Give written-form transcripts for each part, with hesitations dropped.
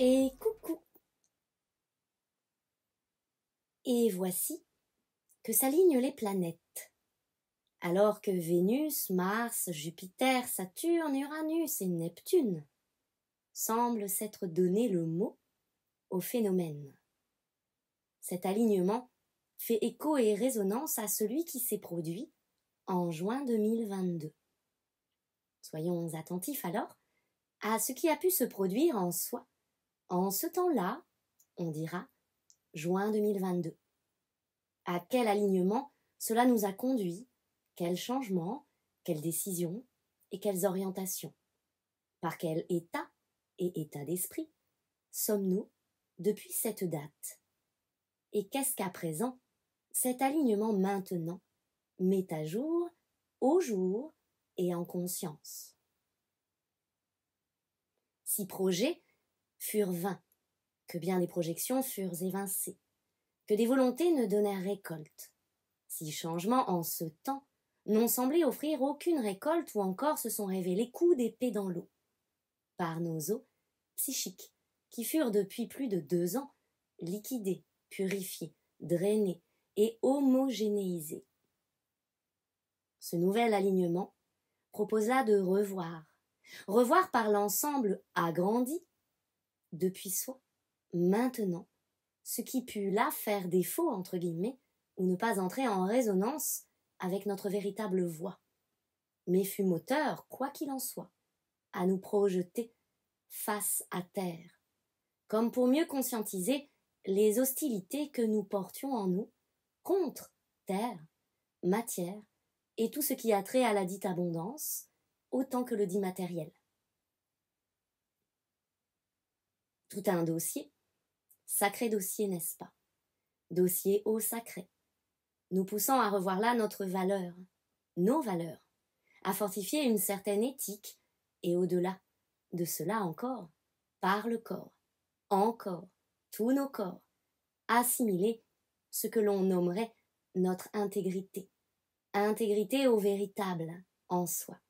et coucou. Et voici que s'alignent les planètes. Alors que Vénus, Mars, Jupiter, Saturne, Uranus et Neptune semblent s'être donné le mot au phénomène. Cet alignement fait écho et résonance à celui qui s'est produit en juin 2022. Soyons attentifs alors à ce qui a pu se produire en soi en ce temps-là, on dira juin 2022. À quel alignement cela nous a conduit, quels changements, quelles décisions et quelles orientations. Par quel état et état d'esprit sommes-nous depuis cette date? Et qu'est-ce qu'à présent cet alignement maintenant met à jour, au jour et en conscience? Si projets furent vains, que bien des projections furent évincées, que des volontés ne donnèrent récolte, si changements en ce temps n'ont semblé offrir aucune récolte ou encore se sont révélés coups d'épée dans l'eau, par nos eaux psychiques qui furent depuis plus de 2 ans liquidées, purifiées, drainées et homogénéisées. Ce nouvel alignement propose là de revoir par l'ensemble agrandi depuis soi, maintenant, ce qui put là faire défaut, entre guillemets, ou ne pas entrer en résonance avec notre véritable voix, mais fut moteur, quoi qu'il en soit, à nous projeter face à terre, comme pour mieux conscientiser les hostilités que nous portions en nous contre terre, matière et tout ce qui a trait à la dite abondance, autant que le dit matériel. Tout un dossier, sacré dossier, n'est-ce pas? Dossier au sacré, nous poussant à revoir là notre valeur, nos valeurs, à fortifier une certaine éthique, et au-delà de cela encore, par le corps, encore, tous nos corps, assimiler ce que l'on nommerait notre intégrité, intégrité au véritable en soi.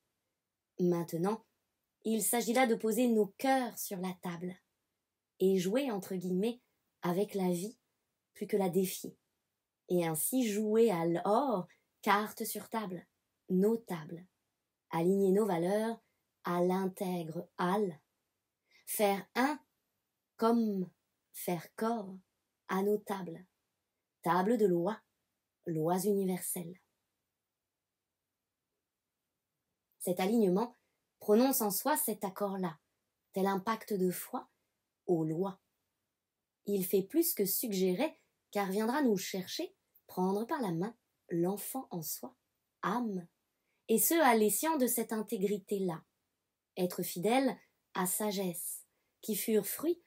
Maintenant, il s'agit là de poser nos cœurs sur la table et jouer, entre guillemets, avec la vie plus que la défier, et ainsi jouer à l'or, carte sur table, nos tables, aligner nos valeurs à l'intègre al, faire un comme faire corps à nos tables, tables de lois, lois universelles. Cet alignement prononce en soi cet accord-là, tel un pacte de foi aux lois. Il fait plus que suggérer, car viendra nous chercher, prendre par la main l'enfant en soi, âme, et ce à l'essiant de cette intégrité-là, être fidèle à sagesse, qui furent fruits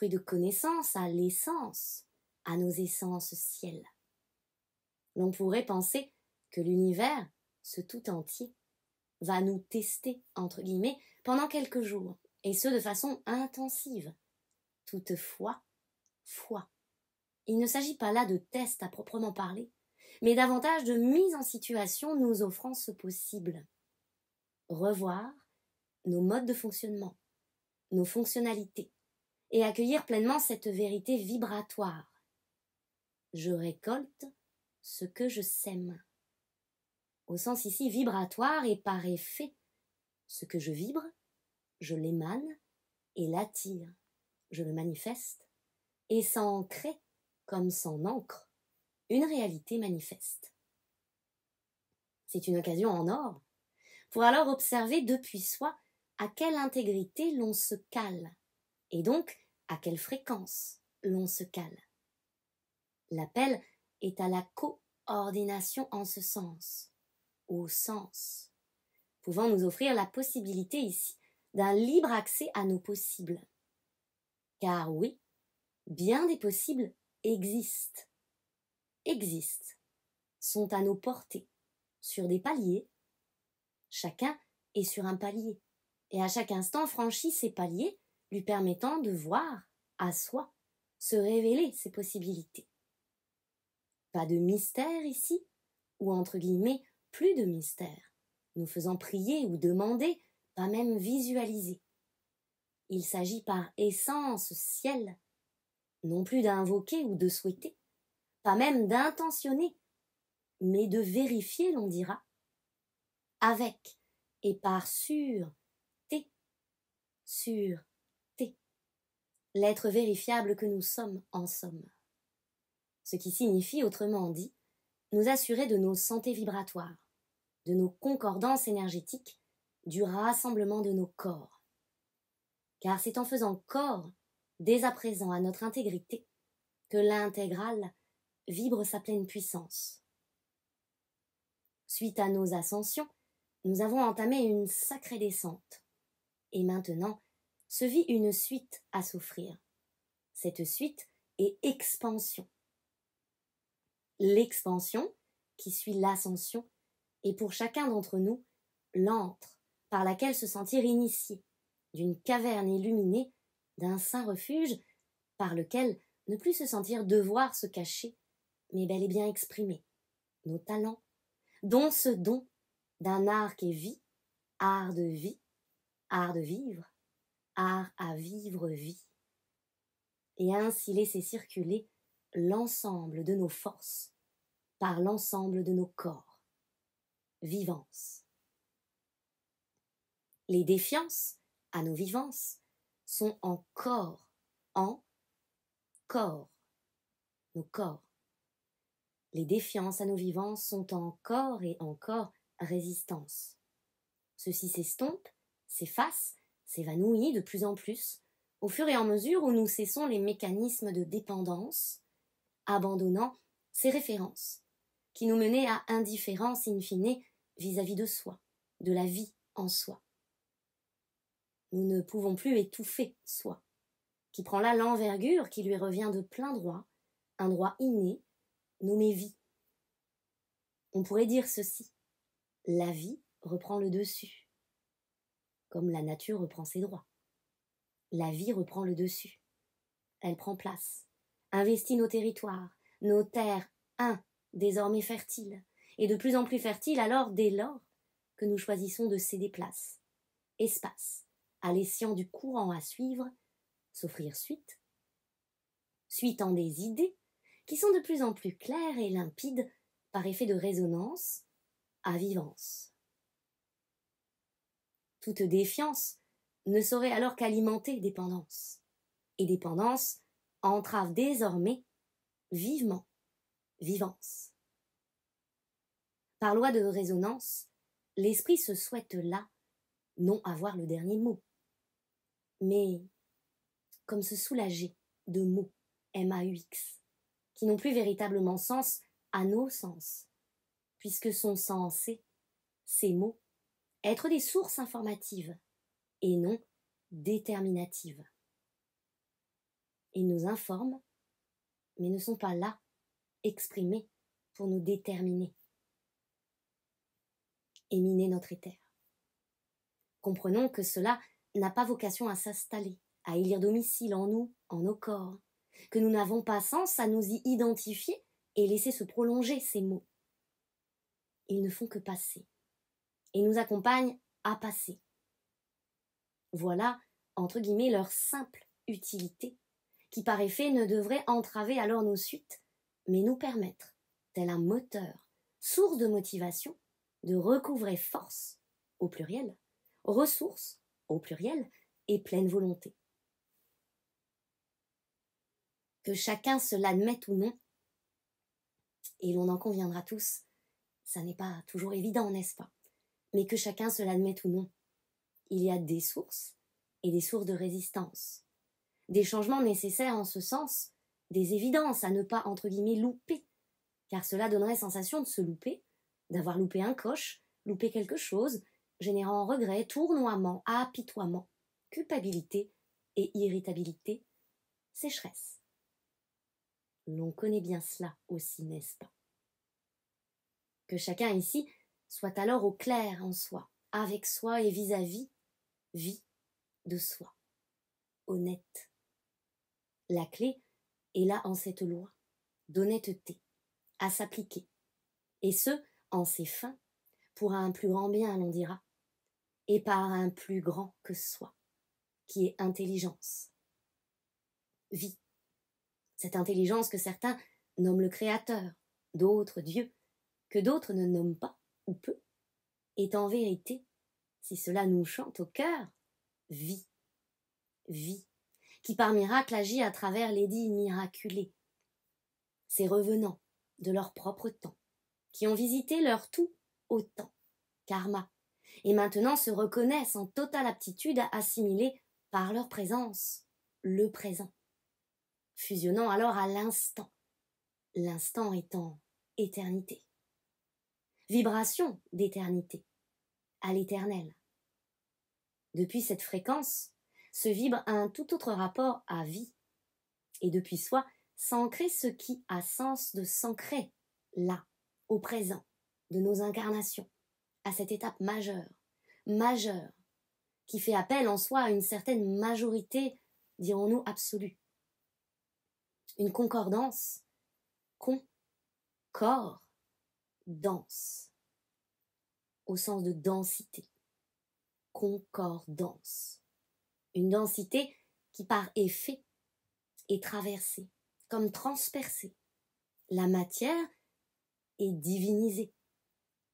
de connaissance à l'essence, à nos essences ciel. L'on pourrait penser que l'univers, ce tout entier, va nous tester, entre guillemets, pendant quelques jours, et ce de façon intensive. Toutefois, foi. Il ne s'agit pas là de test à proprement parler, mais davantage de mise en situation nous offrant ce possible. Revoir nos modes de fonctionnement, nos fonctionnalités, et accueillir pleinement cette vérité vibratoire. Je récolte ce que je sème. Au sens ici vibratoire et par effet. Ce que je vibre, je l'émane et l'attire. Je le manifeste et s'en crée comme s'en ancre une réalité manifeste. C'est une occasion en or pour alors observer depuis soi à quelle intégrité l'on se cale et donc à quelle fréquence l'on se cale. L'appel est à la coordination en ce sens, au sens, pouvant nous offrir la possibilité ici d'un libre accès à nos possibles. Car oui, bien des possibles existent, sont à nos portées, sur des paliers. Chacun est sur un palier, et à chaque instant franchit ces paliers, lui permettant de voir, à soi, se révéler ses possibilités. Pas de mystère ici, ou entre guillemets, plus de mystère, nous faisant prier ou demander, pas même visualiser. Il s'agit par essence ciel, non plus d'invoquer ou de souhaiter, pas même d'intentionner, mais de vérifier, l'on dira, avec et par sûreté, sûreté, l'être vérifiable que nous sommes en somme. Ce qui signifie, autrement dit, nous assurer de nos santé vibratoires, de nos concordances énergétiques, du rassemblement de nos corps. Car c'est en faisant corps, dès à présent à notre intégrité, que l'intégrale vibre sa pleine puissance. Suite à nos ascensions, nous avons entamé une sacrée descente. Et maintenant, se vit une suite à s'offrir. Cette suite est expansion. L'expansion, qui suit l'ascension, est pour chacun d'entre nous l'antre par laquelle se sentir initié, d'une caverne illuminée, d'un saint refuge par lequel ne plus se sentir devoir se cacher, mais bel et bien exprimer nos talents, dont ce don d'un art qu'est vie, art de vie, art de vivre, art à vivre vie, et ainsi laisser circuler l'ensemble de nos forces par l'ensemble de nos corps. Vivance. Les défiances à nos vivances sont en corps, nos corps. Les défiances à nos vivances sont encore et encore résistance. Ceci s'estompe, s'efface, s'évanouit de plus en plus, au fur et à mesure où nous cessons les mécanismes de dépendance, abandonnant ces références, qui nous menaient à indifférence in fine vis-à-vis de soi, de la vie en soi. Nous ne pouvons plus étouffer soi, qui prend là l'envergure qui lui revient de plein droit, un droit inné, nommé vie. On pourrait dire ceci: la vie reprend le dessus, comme la nature reprend ses droits. La vie reprend le dessus. Elle prend place, investit nos territoires, nos terres, désormais fertiles, et de plus en plus fertiles alors dès lors que nous choisissons de céder place, espace, à l'escient du courant à suivre, s'offrir suite en des idées qui sont de plus en plus claires et limpides par effet de résonance à vivance. Toute défiance ne saurait alors qu'alimenter dépendance, et dépendance entrave désormais vivement vivance. Par loi de résonance, l'esprit se souhaite là non avoir le dernier mot, mais comme se soulager de mots, M-A-U-X, qui n'ont plus véritablement sens à nos sens, puisque sont censés, ces mots, être des sources informatives et non déterminatives. Ils nous informent, mais ne sont pas là, exprimés pour nous déterminer et miner notre éther. Comprenons que cela n'a pas vocation à s'installer, à élire domicile en nous, en nos corps, que nous n'avons pas sens à nous y identifier et laisser se prolonger ces mots. Ils ne font que passer, et nous accompagnent à passer. Voilà, entre guillemets, leur simple utilité, qui par effet ne devrait entraver alors nos suites, mais nous permettre, tel un moteur, source de motivation, de recouvrer force, au pluriel, ressources, au pluriel, et pleine volonté. Que chacun se l'admette ou non, et l'on en conviendra tous, ça n'est pas toujours évident, n'est-ce pas? Mais que chacun se l'admette ou non, il y a des sources et des sources de résistance, des changements nécessaires en ce sens, des évidences à ne pas, entre guillemets, louper, car cela donnerait sensation de se louper, d'avoir loupé un coche, loupé quelque chose, générant regret, tournoiement, apitoiement, culpabilité et irritabilité, sécheresse. L'on connaît bien cela aussi, n'est-ce pas? Que chacun ici soit alors au clair en soi, avec soi et vis-à-vis, vie de soi, honnête. La clé est là en cette loi d'honnêteté, à s'appliquer, et ce, en ses fins, pour un plus grand bien, l'on dira, et par un plus grand que soi. qui est intelligence. Vie. Cette intelligence que certains nomment le Créateur, d'autres Dieu, que d'autres ne nomment pas ou peu, est en vérité, si cela nous chante au cœur, vie. Vie, qui par miracle agit à travers l'édit miraculé. Ces revenants de leur propre temps, qui ont visité leur tout autant, karma, et maintenant se reconnaissent en totale aptitude à assimiler par leur présence le présent, fusionnant alors à l'instant, l'instant étant éternité, vibration d'éternité, à l'éternel. Depuis cette fréquence se vibre un tout autre rapport à vie, et depuis soi s'ancrer ce qui a sens de s'ancrer là, au présent, de nos incarnations, à cette étape majeure, qui fait appel en soi à une certaine majorité, dirons-nous, absolue. Une concordance, danse, au sens de densité, concordance. Une densité qui par effet est traversée, comme transpercée. La matière est divinisée,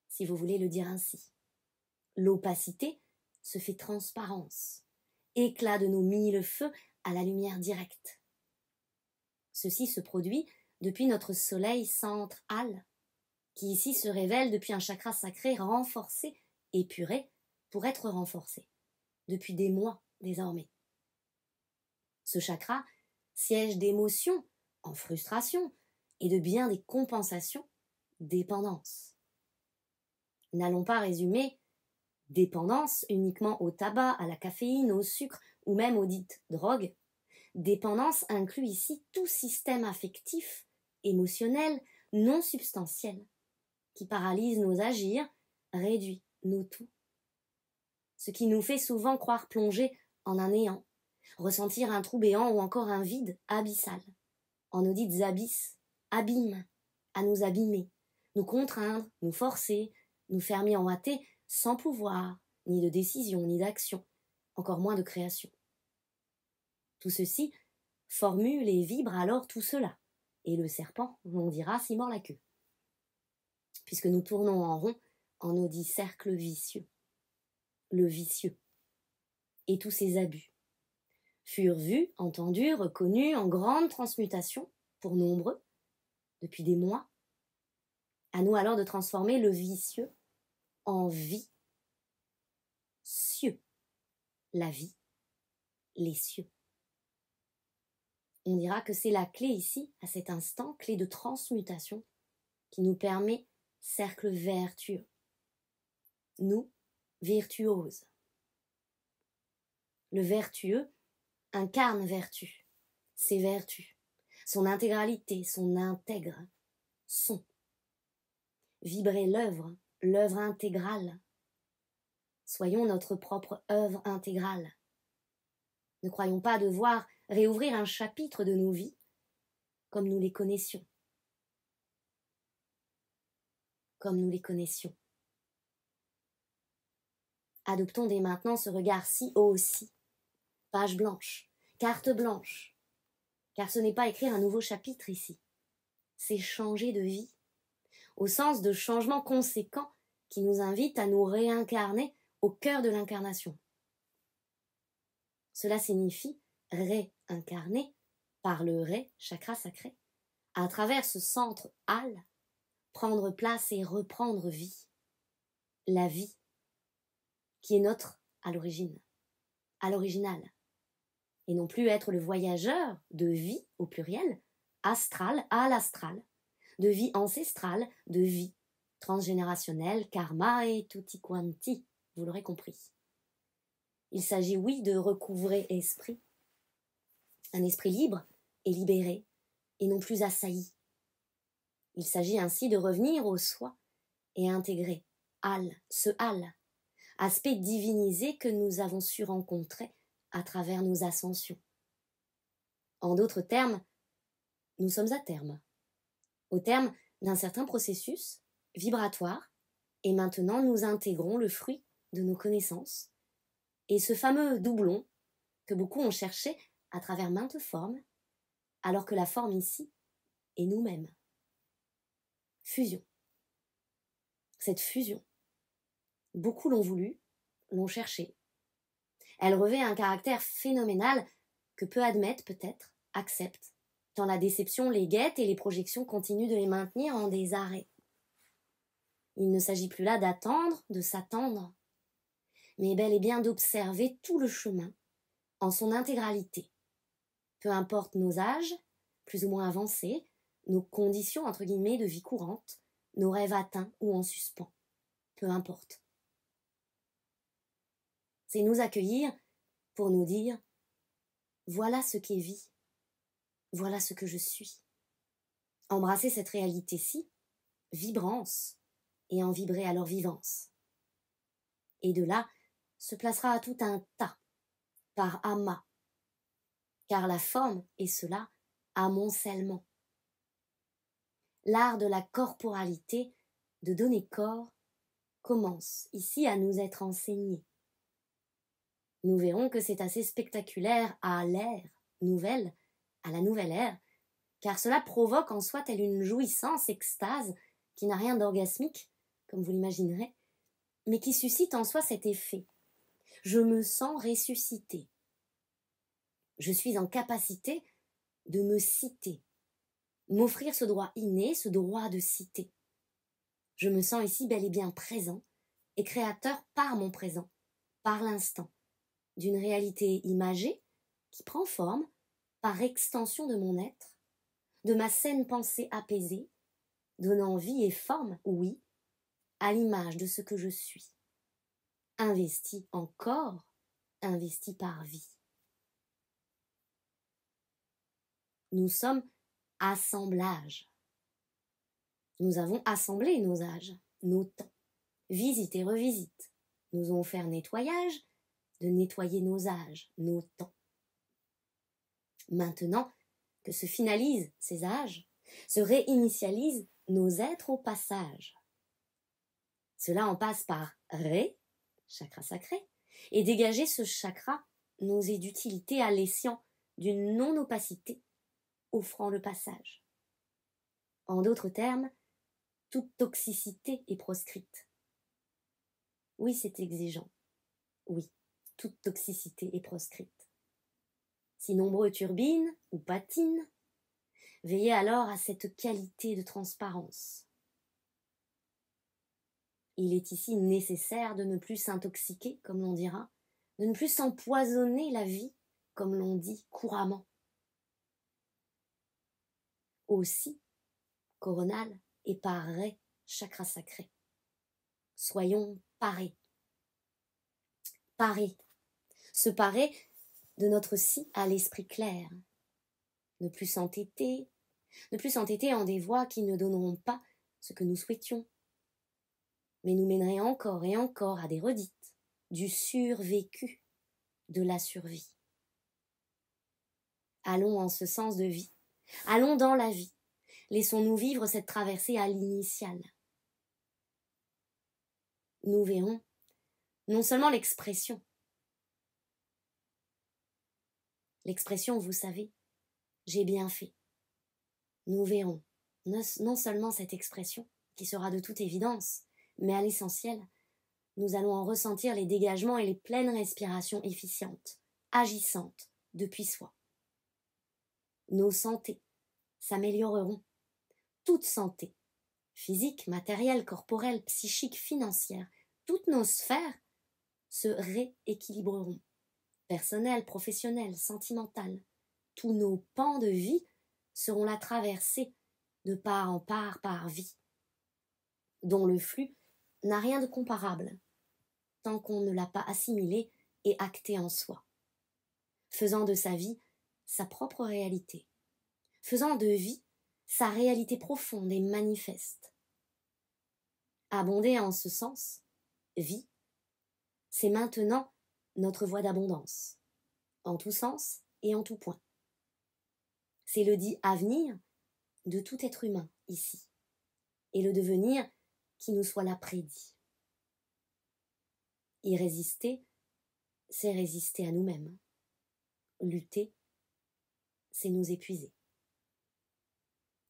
si vous voulez le dire ainsi. L'opacité se fait transparence, éclat de nos mille feux à la lumière directe. Ceci se produit depuis notre soleil centre Al, qui ici se révèle depuis un chakra sacré renforcé, épuré, pour être renforcé, depuis des mois désormais. Ce chakra, siège d'émotions en frustration et de bien des compensations, dépendance. N'allons pas résumer dépendance uniquement au tabac, à la caféine, au sucre ou même aux dites drogues. Dépendance inclut ici tout système affectif, émotionnel, non substantiel, qui paralyse nos agirs, réduit nos tout. Ce qui nous fait souvent croire plonger en un néant, ressentir un trou béant ou encore un vide abyssal, en nos dites abysses, abîmes, à nous abîmer, nous contraindre, nous forcer, nous faire miroiter sans pouvoir, ni de décision, ni d'action, encore moins de création. Tout ceci formule et vibre alors tout cela, et le serpent, on dira, s'y mord la queue, puisque nous tournons en rond en nos dits cercles vicieux. Le vicieux et tous ses abus furent vus, entendus, reconnus en grande transmutation, pour nombreux, depuis des mois. À nous alors de transformer le vicieux en vie. Cieux. La vie, les cieux. On dira que c'est la clé ici, à cet instant, clé de transmutation, qui nous permet cercle vertueux. Nous, virtuoses. Le vertueux incarne vertu, ses vertus, son intégralité, son intègre, son. Vibrer l'œuvre intégrale. Soyons notre propre œuvre intégrale. Ne croyons pas devoir réouvrir un chapitre de nos vies comme nous les connaissions. Comme nous les connaissions. Adoptons dès maintenant ce regard si haut aussi. Page blanche, carte blanche. Car ce n'est pas écrire un nouveau chapitre ici. C'est changer de vie. Au sens de changement conséquent qui nous invite à nous réincarner au cœur de l'incarnation. Cela signifie réincarner par le ré, chakra sacré, à travers ce centre Al, prendre place et reprendre vie. La vie qui est notre à l'origine, à l'original, et non plus être le voyageur de vie au pluriel, astral à l'astral, de vie ancestrale, de vie transgénérationnelle, karma et tutti quanti, vous l'aurez compris. Il s'agit, oui, de recouvrer esprit, un esprit libre et libéré, et non plus assailli. Il s'agit ainsi de revenir au soi et intégrer ce aspect divinisé que nous avons su rencontrer à travers nos ascensions. En d'autres termes, nous sommes à terme, au terme d'un certain processus vibratoire, et maintenant nous intégrons le fruit de nos connaissances, et ce fameux doublon que beaucoup ont cherché à travers maintes formes, alors que la forme ici est nous-mêmes. Fusion. Cette fusion, beaucoup l'ont voulu, l'ont cherchée. Elle revêt un caractère phénoménal que peu admettent peut-être, acceptent, tant la déception les guette et les projections continuent de les maintenir en désarrêt. Il ne s'agit plus là d'attendre, de s'attendre, mais bel et bien d'observer tout le chemin en son intégralité. Peu importe nos âges, plus ou moins avancés, nos conditions entre guillemets de vie courante, nos rêves atteints ou en suspens. Peu importe. C'est nous accueillir pour nous dire « Voilà ce qu'est vie, voilà ce que je suis ». Embrasser cette réalité-ci, vibrance, et en vibrer à leur vivance. Et de là se placera tout un tas, par amas, car la forme est cela, amoncellement. L'art de la corporalité, de donner corps, commence ici à nous être enseigné. Nous verrons que c'est assez spectaculaire à l'ère nouvelle, à la nouvelle ère, car cela provoque en soi telle une jouissance, extase, qui n'a rien d'orgasmique, comme vous l'imaginerez, mais qui suscite en soi cet effet. Je me sens ressuscité. Je suis en capacité de me citer, m'offrir ce droit inné, ce droit de citer. Je me sens ici bel et bien présent et créateur par mon présent, par l'instant, d'une réalité imagée qui prend forme par extension de mon être, de ma saine pensée apaisée, donnant vie et forme, oui, à l'image de ce que je suis. Investi en corps, investi par vie. Nous sommes assemblage. Nous avons assemblé nos âges, nos temps, visite et revisite. Nous avons fait nettoyage, de nettoyer nos âges, nos temps. Maintenant que se finalisent ces âges, se réinitialisent nos êtres au passage. Cela en passe par Ré, chakra sacré, et dégager ce chakra nous est d'utilité à l'essiant d'une non-opacité, offrant le passage. En d'autres termes, toute toxicité est proscrite. Oui, c'est exigeant. Oui, toute toxicité est proscrite. Si nombreux turbinent ou patinent, veillez alors à cette qualité de transparence. Il est ici nécessaire de ne plus s'intoxiquer, comme l'on dira, de ne plus s'empoisonner la vie, comme l'on dit couramment. Aussi, coronal et par Ré, chakra sacré. Soyons parés. Parés. Se parer de notre si à l'esprit clair. Ne plus s'entêter en des voies qui ne donneront pas ce que nous souhaitions, mais nous mèneraient encore et encore à des redites, du survécu, de la survie. Allons en ce sens de vie, allons dans la vie, laissons-nous vivre cette traversée à l'initiale. Nous verrons non seulement l'expression, vous savez, j'ai bien fait. Nous verrons non seulement cette expression, qui sera de toute évidence, mais à l'essentiel, nous allons en ressentir les dégagements et les pleines respirations efficientes, agissantes, depuis soi. Nos santé s'amélioreront, toute santé, physique, matérielle, corporelle, psychique, financière, toutes nos sphères se rééquilibreront, personnelles, professionnelles, sentimentales. Tous nos pans de vie seront la traversée de part en part par vie, dont le flux n'a rien de comparable, tant qu'on ne l'a pas assimilé et acté en soi, faisant de sa vie sa propre réalité, faisant de vie sa réalité profonde et manifeste. Abonder en ce sens, vie, c'est maintenant notre voie d'abondance, en tout sens et en tout point. C'est le dit avenir de tout être humain ici, et le devenir qui nous soit là prédit. Y résister, c'est résister à nous-mêmes. lutter, c'est nous épuiser.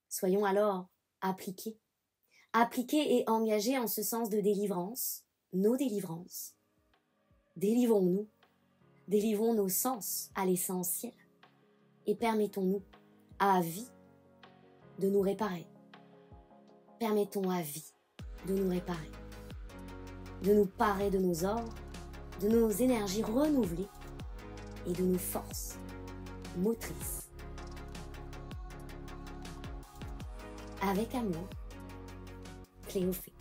Soyons alors appliqués et engagés en ce sens de délivrance, nos délivrances. Délivrons-nous, délivrons nos sens à l'essentiel et permettons-nous à vie de nous réparer. Permettons à vie de nous réparer, de nous parer de nos ors, de nos énergies renouvelées et de nos forces motrices. Avec amour, Cléophée.